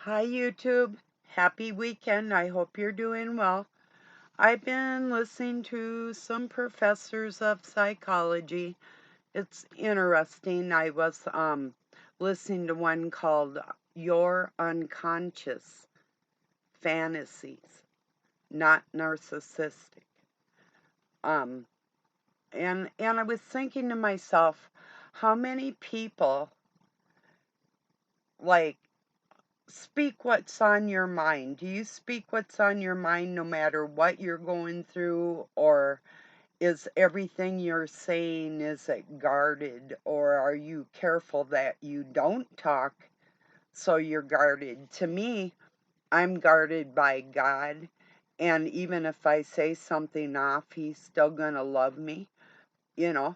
Hi, YouTube. Happy weekend. I hope you're doing well. I've been listening to some professors of psychology. It's interesting. I was listening to one called Your Unconscious Fantasies, Not Narcissistic. Um, and I was thinking to myself, how many people like speak what's on your mind. Do you speak what's on your mind no matter what you're going through, or is everything you're saying, is it guarded, or are you careful that you don't talk so you're guarded? To me, I'm guarded by God, and even if I say something off, he's still gonna love me, you know.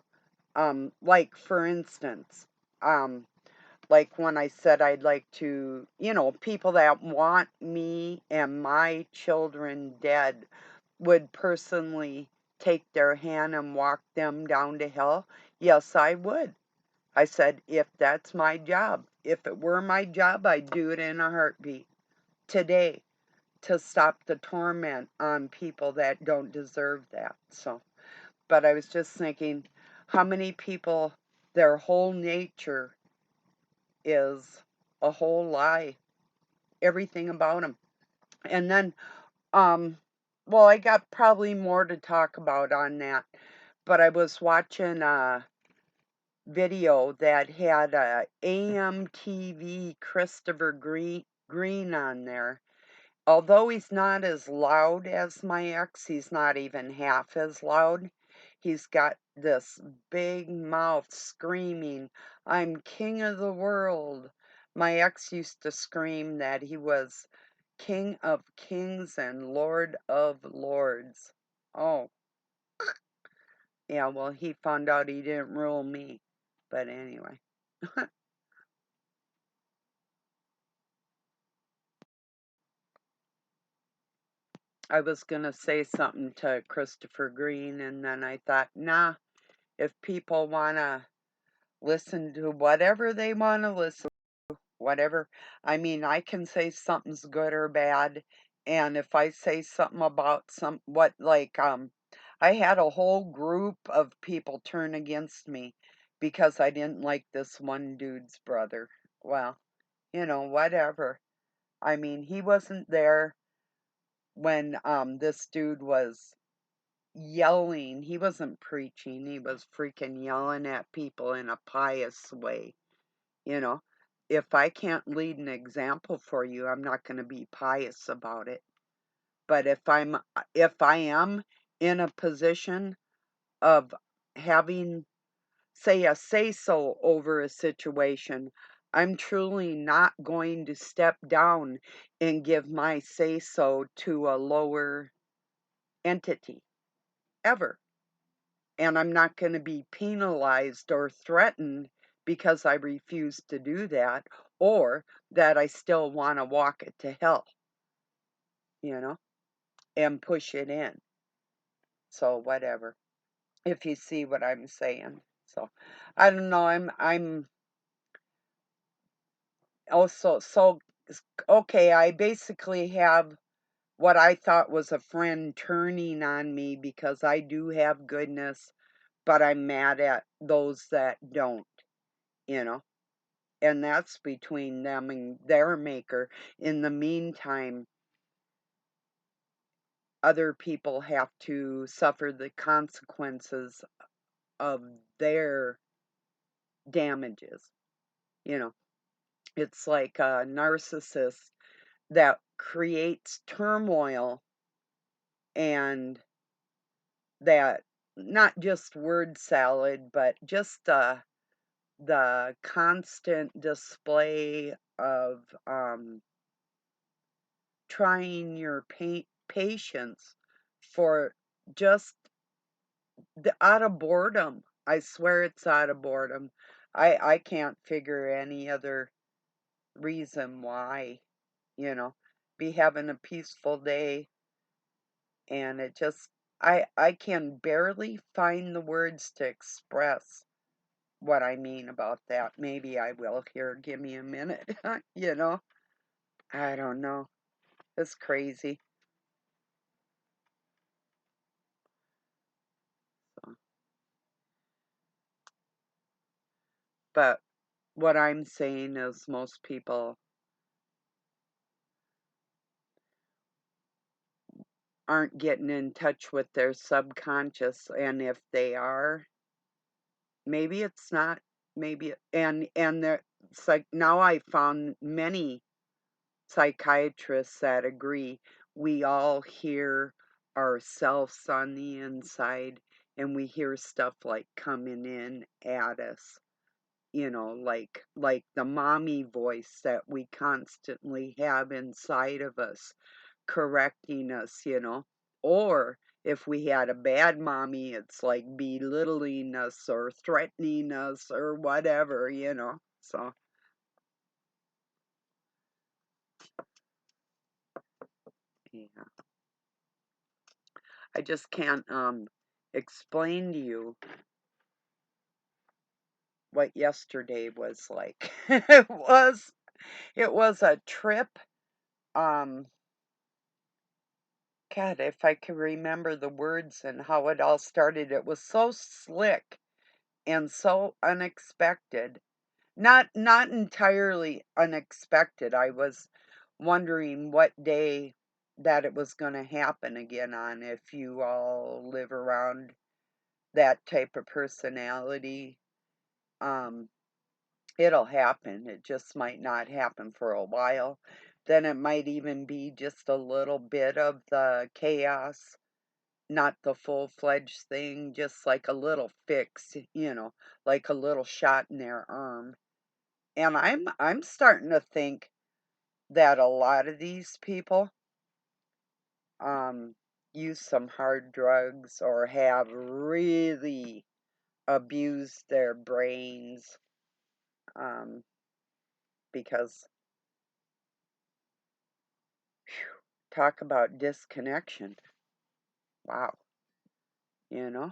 Like for instance, um like when I said I'd like to, people that want me and my children dead would personally take their hand and walk them down to hell. Yes, I would. I said, if that's my job, if it were my job, I'd do it in a heartbeat today to stop the torment on people that don't deserve that. So, but I was just thinking, how many people, their whole nature is a whole lie, everything about them. And then, um, well, I got probably more to talk about on that, but I was watching a video that had a AMTV Christopher Green on there. Although he's not as loud as my ex, he's not even half as loud. He's got this big mouth screaming, I'm king of the world. My ex used to scream that he was king of kings and lord of lords. Oh, yeah, well, he found out he didn't rule me. But anyway, I was going to say something to Christopher Green, and then I thought, nah, if people want to listen to whatever they want to listen, whatever. I mean, I can say something's good or bad, and if I say something about I had a whole group of people turn against me because I didn't like this one dude's brother. Well, whatever. I mean, he wasn't there when this dude was yelling. He wasn't preaching. He was freaking yelling at people in a pious way. You know, if I can't lead an example for you, I'm not going to be pious about it. But if I am in a position of having, say, a say so over a situation, I'm truly not going to step down and give my say so to a lower entity ever. And I'm not going to be penalized or threatened because I refuse to do that, or that I still want to walk it to hell, you know, and push it in. So whatever. If you see what I'm saying. So I don't know. I'm also so okay. I basically have what I thought was a friend turning on me because I do have goodness, but I'm mad at those that don't, you know. And that's between them and their maker. In the meantime, other people have to suffer the consequences of their damages. You know, it's like a narcissist that creates turmoil, and that not just word salad, but just the constant display of trying your patience for just out of boredom. I swear it's out of boredom. I can't figure any other reason why, you know, be having a peaceful day, and it just I can barely find the words to express what I mean about that. Maybe I will here. Give me a minute, you know. I don't know. It's crazy. So, but what I'm saying is most people aren't getting in touch with their subconscious, and if they are, maybe it's not, and there, it's like now I found many psychiatrists that agree we all hear ourselves on the inside, and we hear stuff like coming in at us, like the mommy voice that we constantly have inside of us correcting us, or if we had a bad mommy, it's like belittling us or threatening us or whatever. So yeah, I just can't explain to you what yesterday was like. It was a trip. Um God, if I could remember the words and how it all started, it was so slick and so unexpected. Not entirely unexpected. I was wondering what day that it was going to happen again on, if you all live around that type of personality. Um it'll happen. It just might not happen for a while. Then it might even be just a little bit of the chaos, not the full-fledged thing, just like a little fix, like a little shot in their arm. And I'm starting to think that a lot of these people um use some hard drugs or have really abused their brains, um because talk about disconnection. Wow, you know?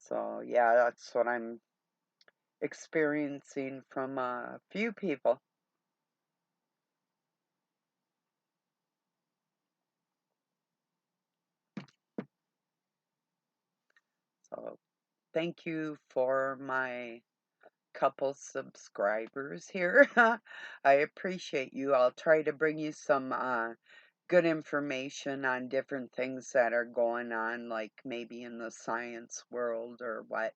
So yeah, that's what I'm experiencing from a few people. So thank you for my couple subscribers here. I appreciate you. I'll try to bring you some good information on different things that are going on, like maybe in the science world or what.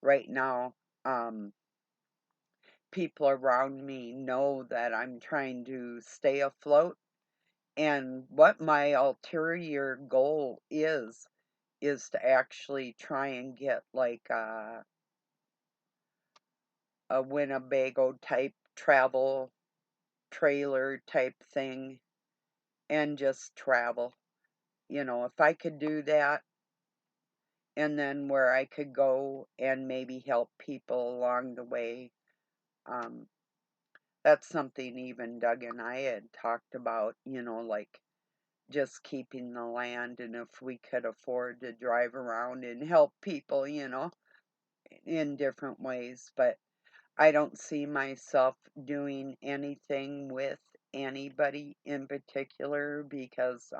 Right now, um, people around me know that I'm trying to stay afloat, and what my ulterior goal is to actually try and get like a Winnebago type travel trailer type thing and just travel. If I could do that, and then where I could go and maybe help people along the way. Um, that's something even Doug and I had talked about, like just keeping the land, and if we could afford to drive around and help people, in different ways. But I don't see myself doing anything with anybody in particular because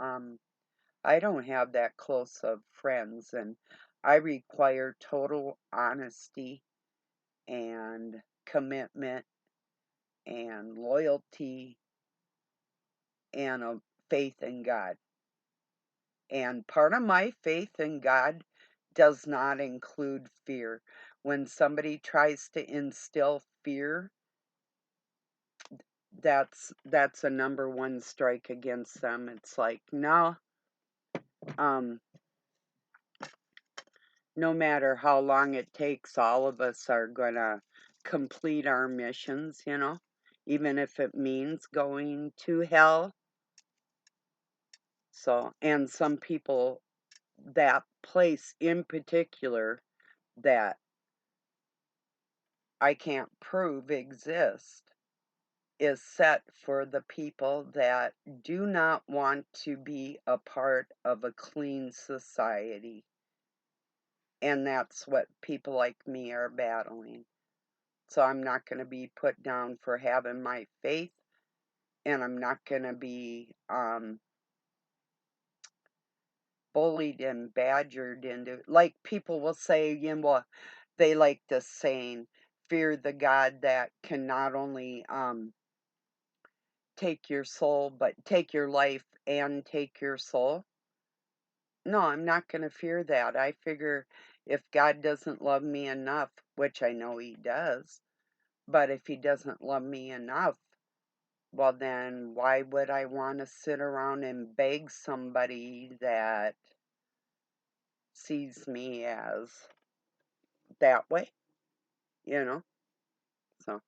I don't have that close of friends, and I require total honesty and commitment and loyalty and a faith in God. And part of my faith in God does not include fear. When somebody tries to instill fear, that's a number one strike against them. It's like, no, um, no matter how long it takes, all of us are gonna complete our missions, even if it means going to hell. So, and some people, that place in particular that I can't prove exists, is set for the people that do not want to be a part of a clean society. And that's what people like me are battling. So I'm not going to be put down for having my faith. and I'm not going to be bullied and badgered into, like people will say, you know, well, they like this saying, fear the God that can not only take your soul, but take your life and take your soul. No, I'm not going to fear that. I figure if God doesn't love me enough, which I know He does, but if He doesn't love me enough, well, then why would I want to sit around and beg somebody that sees me as that way, you know? So,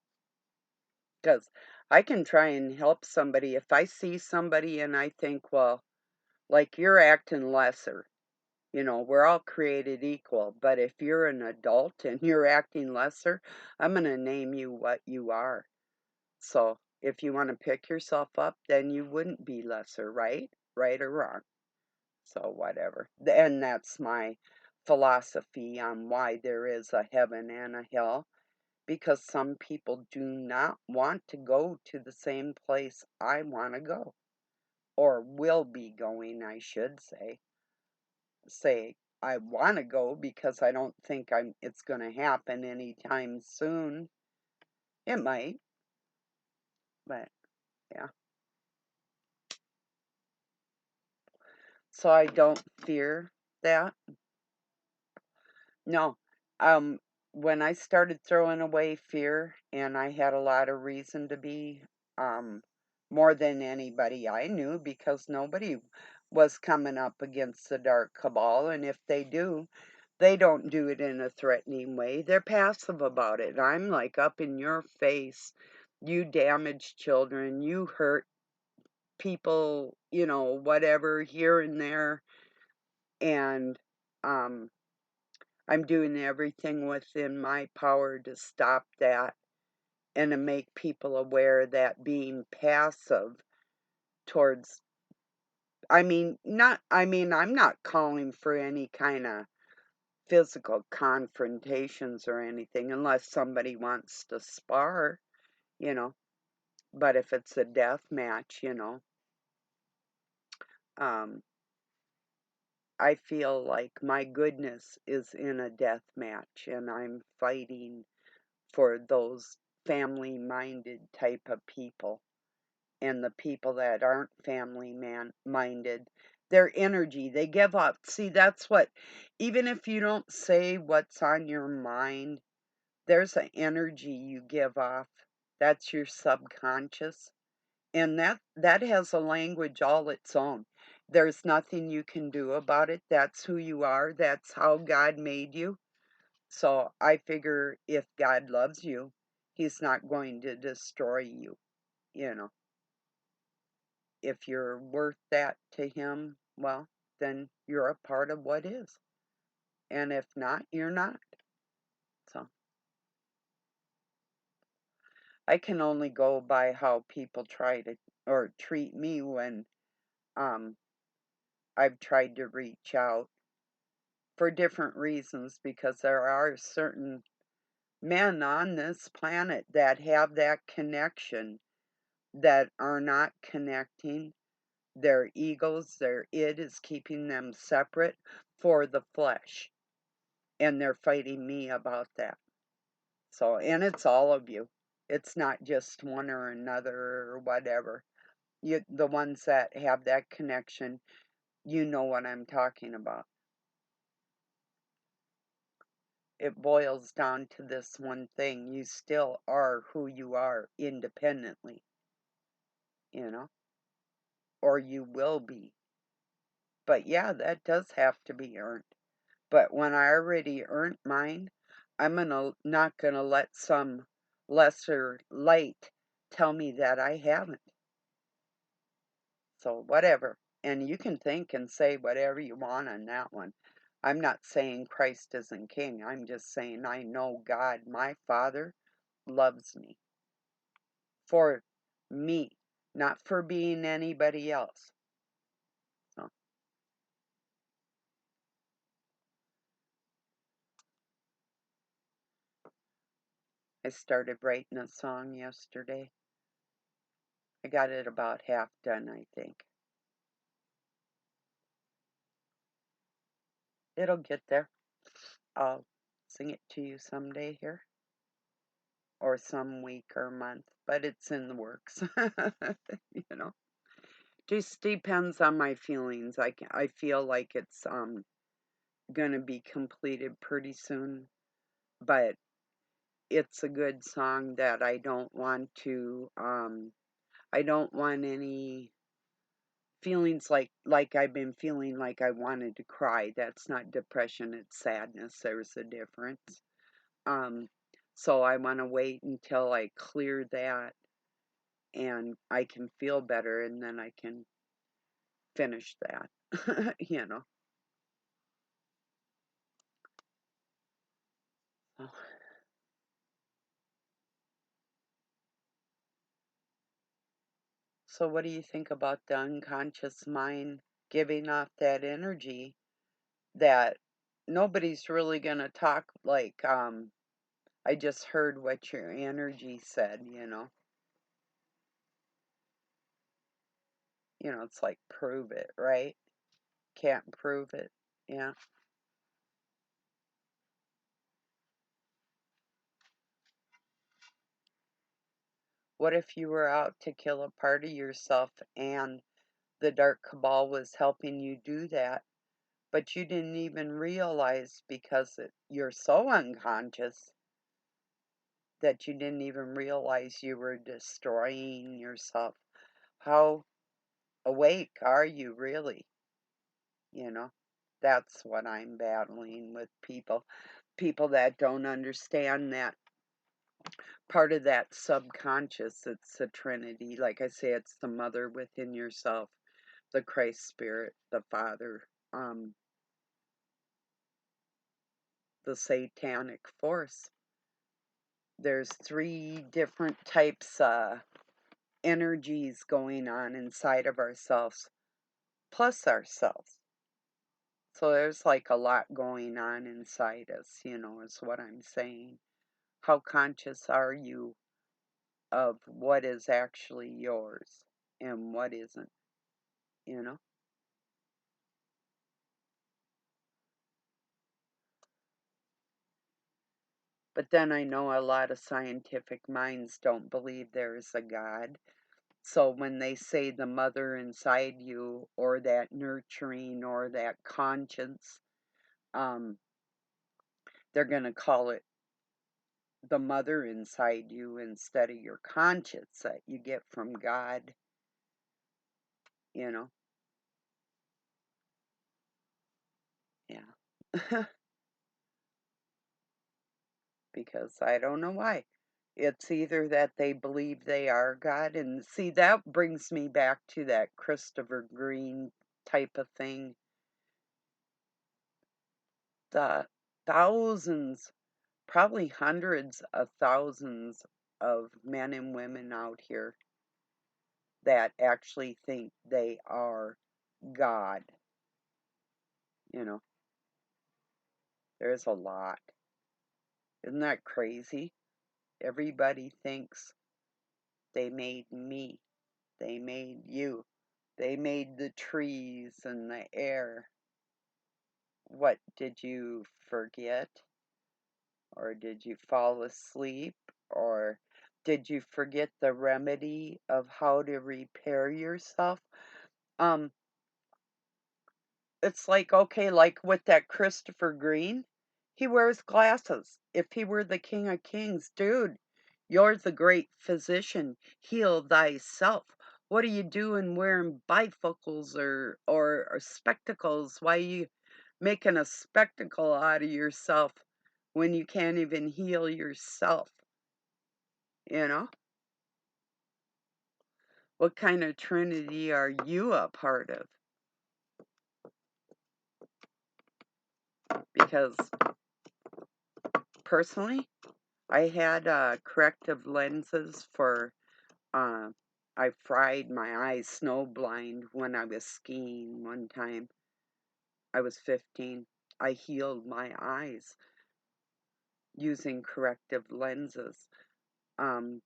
because I can try and help somebody. If I see somebody and I think, well, like you're acting lesser, you know, we're all created equal, but if you're an adult and you're acting lesser, I'm going to name you what you are. So if you want to pick yourself up, then you wouldn't be lesser, right? Right or wrong. So whatever. And that's my philosophy on why there is a heaven and a hell, because some people do not want to go to the same place I want to go, or will be going, I should say I want to go because I don't think it's going to happen anytime soon. It might, but yeah. So I don't fear that. No. Um when I started throwing away fear, and I had a lot of reason to be, um more than anybody I knew, because nobody was coming up against the dark cabal, and if they do, they don't do it in a threatening way. They're passive about it. I'm like up in your face. You damage children, you hurt people, you know, whatever, here and there, and um I'm doing everything within my power to stop that and to make people aware that being passive towards, I'm not calling for any kind of physical confrontations or anything unless somebody wants to spar, you know. But if it's a death match, you know, um, I feel like my goodness is in a death match, and I'm fighting for those family minded type of people, and the people that aren't family minded, their energy they give up. See, that's what, even if you don't say what's on your mind, there's an energy you give off. That's your subconscious, and that has a language all its own. There's nothing you can do about it. That's who you are. That's how God made you. So I figure if God loves you, He's not going to destroy you, you know. If you're worth that to Him, well, then you're a part of what is. And if not, you're not. So I can only go by how people try to or treat me when um I've tried to reach out for different reasons, because there are certain men on this planet that have that connection that are not connecting. Their egos, their id is keeping them separate for the flesh. And they're fighting me about that. So, and it's all of you. It's not just one or another or whatever. The ones that have that connection, you know what I'm talking about. It boils down to this one thing. You still are who you are independently, you know, or you will be. But yeah, that does have to be earned. But when I already earned mine, not gonna let some lesser light tell me that I haven't. So whatever. And you can think and say whatever you want on that one. I'm not saying Christ isn't king. I'm just saying I know God, my Father, loves me for me, not for being anybody else. So I started writing a song yesterday. I got it about half done, I think. It'll get there. I'll sing it to you someday here, or some week or month, but it's in the works. You know, just depends on my feelings. I feel like it's gonna be completed pretty soon, but it's a good song that I don't want any feelings like I've been feeling like I wanted to cry. That's not depression, it's sadness. There's a difference. Um, so I want to wait until I clear that and I can feel better and then I can finish that. You know. Oh. So what do you think about the unconscious mind giving off that energy that nobody's really going to talk like I just heard what your energy said, you know. You know, it's like prove it, right? Can't prove it. Yeah. What if you were out to kill a part of yourself and the dark cabal was helping you do that, but you didn't even realize because you're so unconscious that you didn't even realize you were destroying yourself? How awake are you really? You know, that's what I'm battling with people that don't understand that part of that subconscious. It's the Trinity. Like I say, it's the mother within yourself, the Christ Spirit, the Father, um, the satanic force. There's three different types energies going on inside of ourselves, plus ourselves. So there's like a lot going on inside us, you know, is what I'm saying. How conscious are you of what is actually yours and what isn't, you know? But then I know a lot of scientific minds don't believe there is a God. So when they say the mother inside you or that nurturing or that conscience, um, they're going to call it the mother inside you instead of your conscience that you get from God, you know? Yeah. Because I don't know why. It's either that they believe they are God, and see, that brings me back to that Christopher Green type of thing. The thousands, probably hundreds of thousands of men and women out here that actually think they are God. You know, there's a lot. Isn't that crazy? Everybody thinks they made me, they made you, they made the trees and the air. What, did you forget? Or did you fall asleep? Or did you forget the remedy of how to repair yourself? Um, it's like, okay, like with that Christopher Green, he wears glasses. If he were the King of Kings, dude, you're the great physician. Heal thyself. What are you doing wearing bifocals or spectacles? Why are you making a spectacle out of yourself when you can't even heal yourself? You know? What kind of trinity are you a part of? Because personally, I had corrective lenses for, uh, I fried my eyes snow blind when I was skiing one time. I was 15. I healed my eyes using corrective lenses. Um,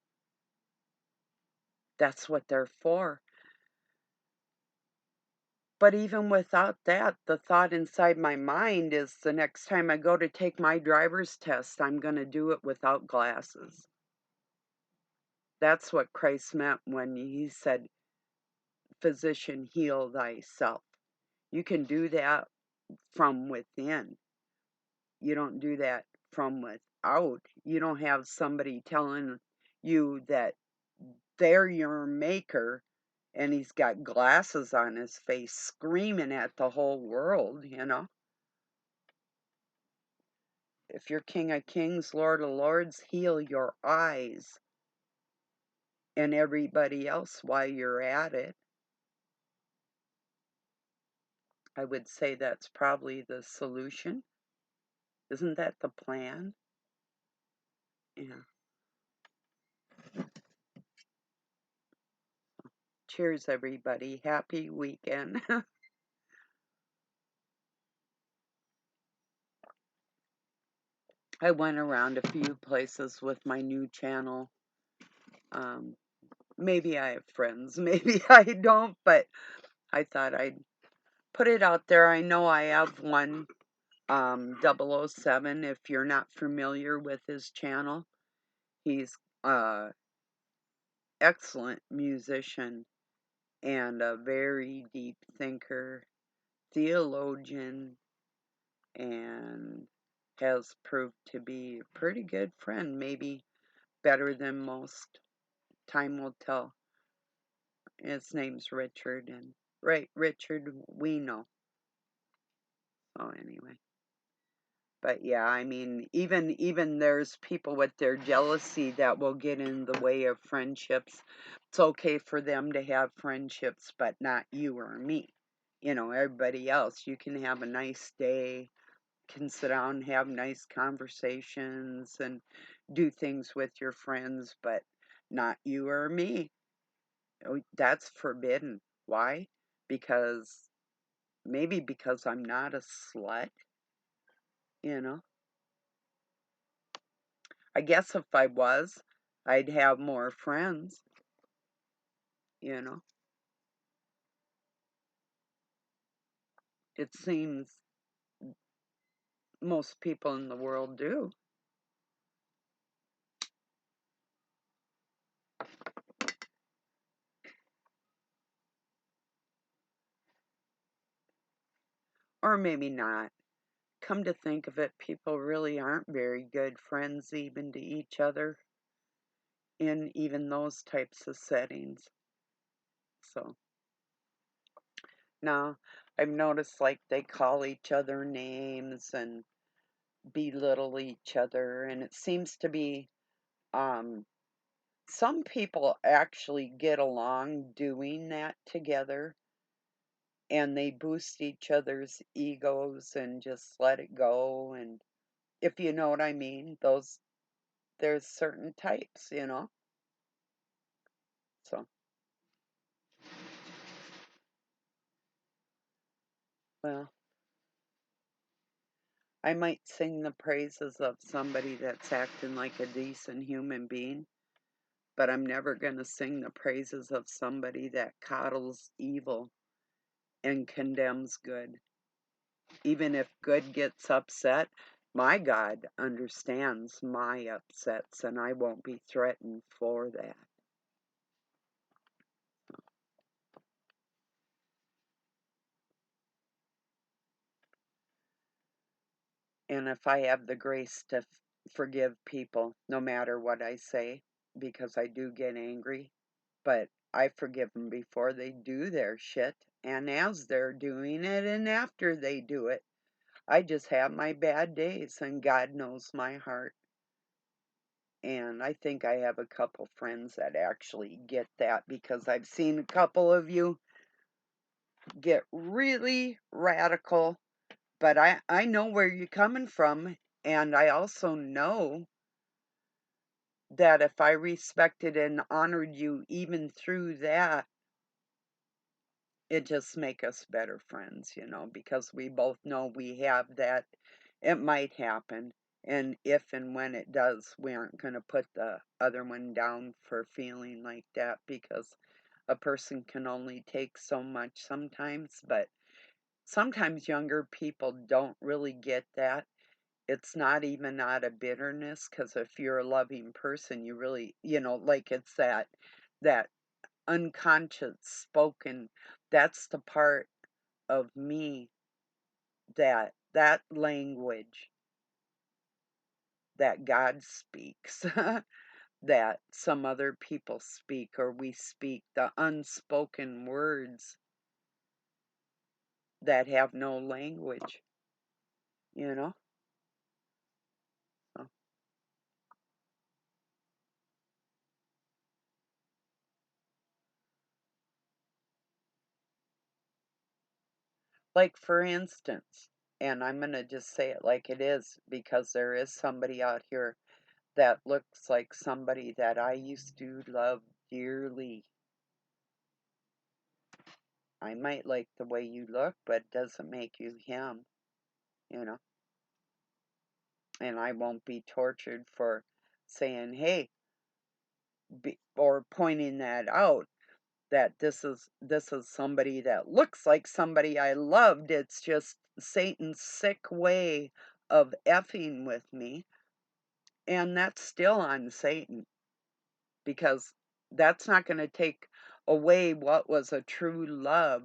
That's what they're for. But even without that, the thought inside my mind is the next time I go to take my driver's test, I'm going to do it without glasses. That's what Christ meant when he said, "Physician, heal thyself." You can do that from within. You don't do that from without. You don't have somebody telling you that they're your maker and he's got glasses on his face screaming at the whole world, you know? If you're King of Kings, Lord of Lords, heal your eyes and everybody else while you're at it. I would say that's probably the solution. Isn't that the plan? Yeah. Cheers, everybody. Happy weekend. I went around a few places with my new channel. Maybe I have friends, maybe I don't, but I thought I'd put it out there. I know I have one, 007, if you're not familiar with his channel. He's a excellent musician and a very deep thinker, theologian, and has proved to be a pretty good friend, maybe better than most. Time will tell. His name's Richard, and right, Richard, we know. So anyway, but yeah, I mean, even there's people with their jealousy that will get in the way of friendships. It's okay for them to have friendships, but not you or me. You know, everybody else. You can have a nice day, can sit down and have nice conversations and do things with your friends, but not you or me. Oh, that's forbidden. Why? Because maybe because I'm not a slut, you know? I guess if I was, I'd have more friends, you know? It seems most people in the world do. Or maybe not. Come to think of it, people really aren't very good friends even to each other in even those types of settings. So, now I've noticed like they call each other names and belittle each other, and it seems to be um, some people actually get along doing that together and they boost each other's egos and just let it go. And if you know what I mean, there's certain types, you know? So, well, I might sing the praises of somebody that's acting like a decent human being, but I'm never going to sing the praises of somebody that coddles evil and condemns good. Even if good gets upset, my God understands my upsets and I won't be threatened for that. And if I have the grace to forgive people, no matter what I say, because I do get angry, but I forgive them before they do their shit and as they're doing it and after they do it. I just have my bad days and God knows my heart. And I think I have a couple friends that actually get that because I've seen a couple of you get really radical, but I know where you're coming from. And I also know that if I respected and honored you even through that, it just make us better friends, you know, because we both know we have that. It might happen. And if and when it does, we aren't going to put the other one down for feeling like that, because a person can only take so much sometimes. But sometimes younger people don't really get that. It's not even out of bitterness, because if you're a loving person, you really, like, it's that unconscious spoken, that's the part of me, that language that God speaks, that some other people speak, or we speak, the unspoken words that have no language, you know? So, like, for instance, and I'm going to just say it like it is, because there is somebody out here that looks like somebody that I used to love dearly. I might like the way you look, but it doesn't make you him, you know? And I won't be tortured for saying, hey, or pointing that out, that this is somebody that looks like somebody I loved. It's just Satan's sick way of effing with me, and that's still on Satan, because that's not going to take away what was a true love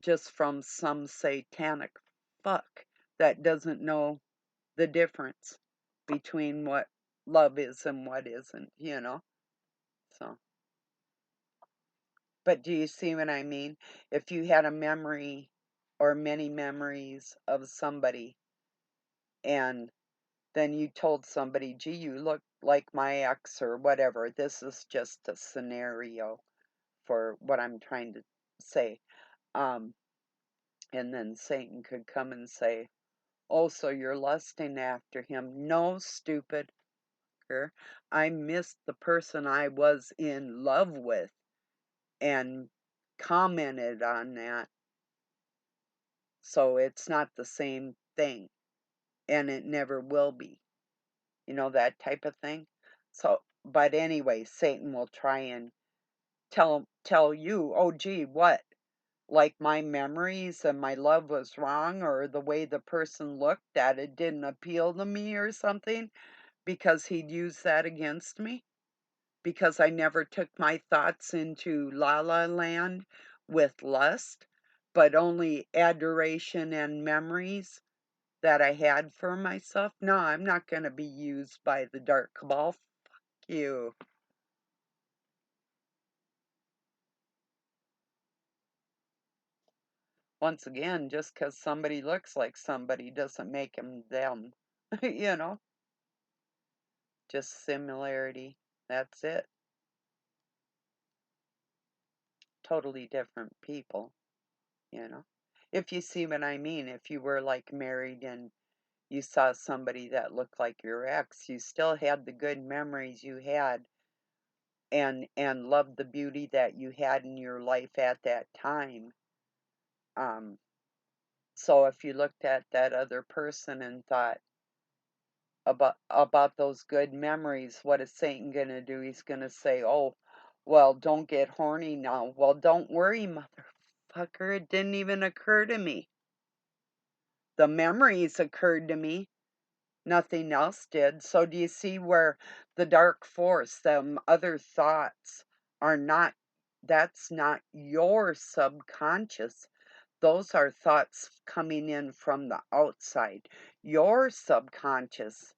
just from some satanic fuck that doesn't know the difference between what love is and what isn't. So, but do you see what I mean? If you had a memory or many memories of somebody, and then you told somebody, gee, you look like my ex or whatever, this is just a scenario for what I'm trying to say. Um, and then Satan could come and say, oh, so you're lusting after him. No, stupid. I missed the person I was in love with and commented on that. So it's not the same thing, and it never will be. That type of thing. So, but anyway, Satan will try and tell you, "Oh gee, what? Like my memories and my love was wrong, or the way the person looked, that it didn't appeal to me or something," because he'd use that against me, because I never took my thoughts into la la land with lust, but only adoration and memories that I had for myself. No, I'm not going to be used by the dark cabal. Fuck you. Once again, just because somebody looks like somebody doesn't make them them. you know, just similarity. That's it. Totally different people, you know. If you see what I mean, if you were like married and you saw somebody that looked like your ex, you still had the good memories you had, and loved the beauty that you had in your life at that time. Um, so if you looked at that other person and thought about those good memories, what is Satan gonna do? He's gonna say, "Oh, well, don't get horny now." Well, don't worry, motherfucker. It didn't even occur to me. The memories occurred to me. Nothing else did. So do you see where the dark force, them other thoughts, are not, that's not your subconscious. Those are thoughts coming in from the outside. Your subconscious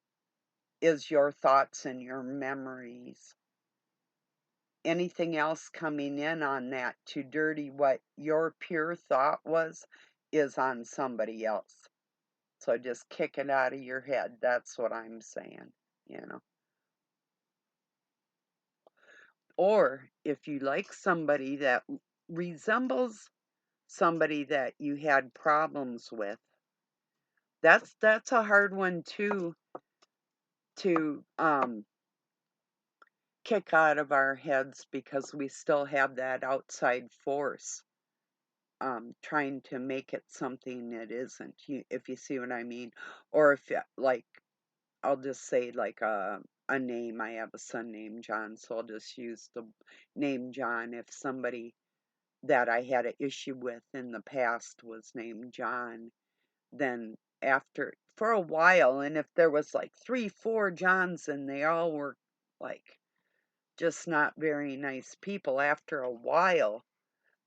is your thoughts and your memories. Anything else coming in on that to dirty what your pure thought was is on somebody else. So just kick it out of your head. That's what I'm saying. Or if you like somebody that resembles somebody that you had problems with, that's a hard one too, to kick out of our heads, because we still have that outside force trying to make it something it isn't, if you see what I mean. Or if, like, I'll just say, like, a name. I have a son named John, so I'll just use the name John. If somebody that I had an issue with in the past was named John, then after, for a while, and if there was like 3, 4 Johns and they all were like just not very nice people, after a while,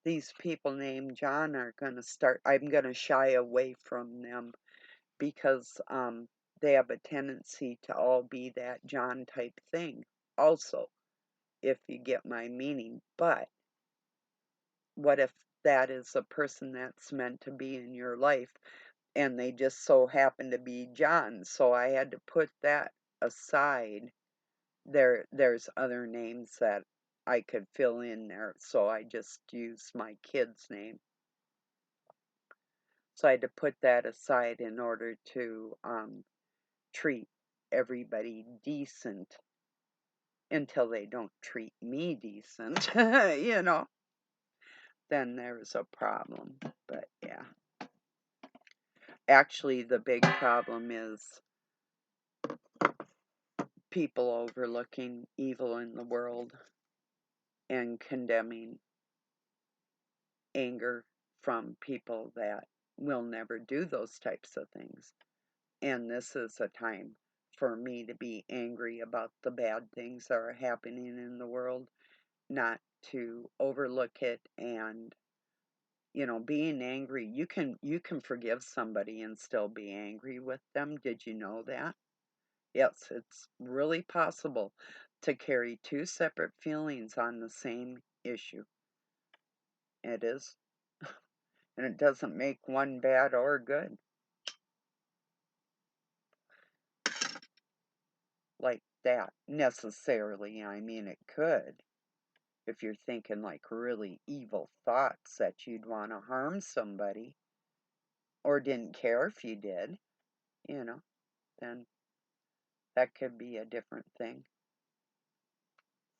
these people named John are gonna start, I'm gonna shy away from them because they have a tendency to all be that John type thing also, if you get my meaning. But what if that is a person that's meant to be in your life and they just so happen to be John? So I had to put that aside. There's other names that I could fill in there, so I just used my kid's name. So I had to put that aside in order to treat everybody decent until they don't treat me decent, you know, then there's a problem. But yeah, actually, the big problem is people overlooking evil in the world and condemning anger from people that will never do those types of things. And this is a time for me to be angry about the bad things that are happening in the world, not to overlook it. And being angry, you can forgive somebody and still be angry with them. Did you know that? Yes, it's really possible to carry two separate feelings on the same issue. It is. And it doesn't make one bad or good. Like that, necessarily. I mean, it could. If you're thinking like really evil thoughts that you'd want to harm somebody, or didn't care if you did, you know, then that could be a different thing.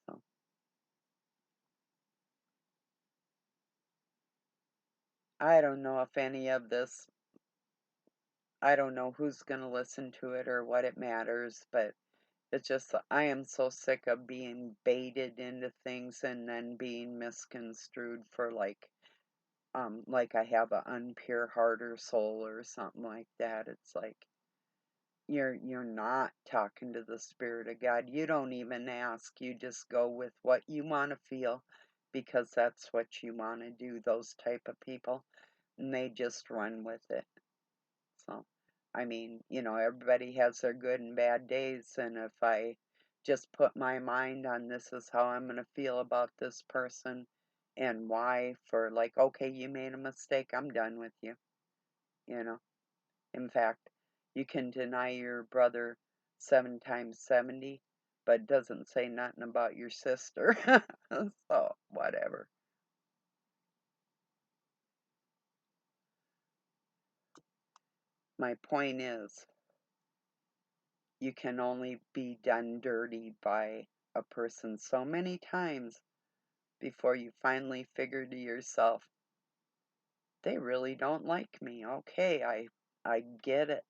So I don't know if any of this, I don't know who's going to listen to it or what it matters, but it's just, I am so sick of being baited into things and then being misconstrued for like I have a unpure heart or soul or something like that. It's like you're not talking to the Spirit of God. You don't even ask. You just go with what you want to feel because that's what you want to do, those type of people. And they just run with it. So, I mean, everybody has their good and bad days. And if I just put my mind on this is how I'm going to feel about this person and why, for like, okay, you made a mistake, I'm done with you. You know, in fact, you can deny your brother 7 times 70, but it doesn't say nothing about your sister. So, whatever. My point is, you can only be done dirty by a person so many times before you finally figure to yourself, they really don't like me. Okay, I get it.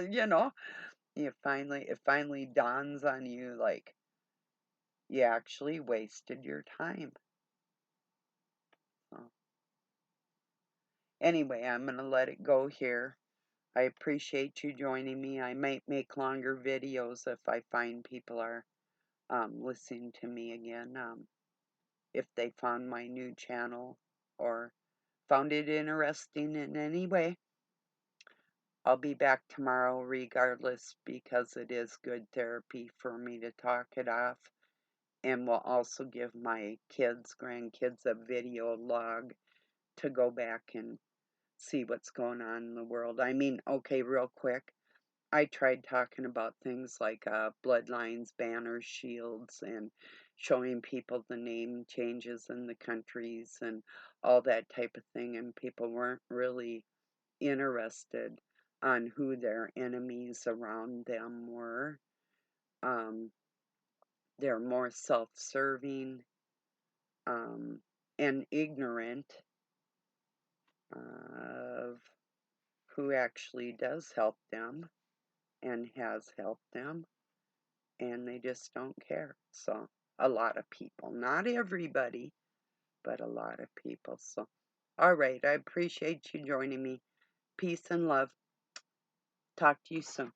you know, it finally dawns on you like you actually wasted your time. So, anyway, I'm going to let it go here. I appreciate you joining me. I might make longer videos if I find people are listening to me again. If they found my new channel or found it interesting in any way. I'll be back tomorrow regardless because it is good therapy for me to talk it off. And will also give my kids, grandkids, a video log to go back and see what's going on in the world. I mean, okay, real quick. I tried talking about things like bloodlines, banners, shields, and showing people the name changes in the countries and all that type of thing, and people weren't really interested on who their enemies around them were. Um, they're more self-serving and ignorant of who actually does help them and has helped them, and they just don't care. So, a lot of people, not everybody, but a lot of people. So, all right, I appreciate you joining me. Peace and love. Talk to you soon.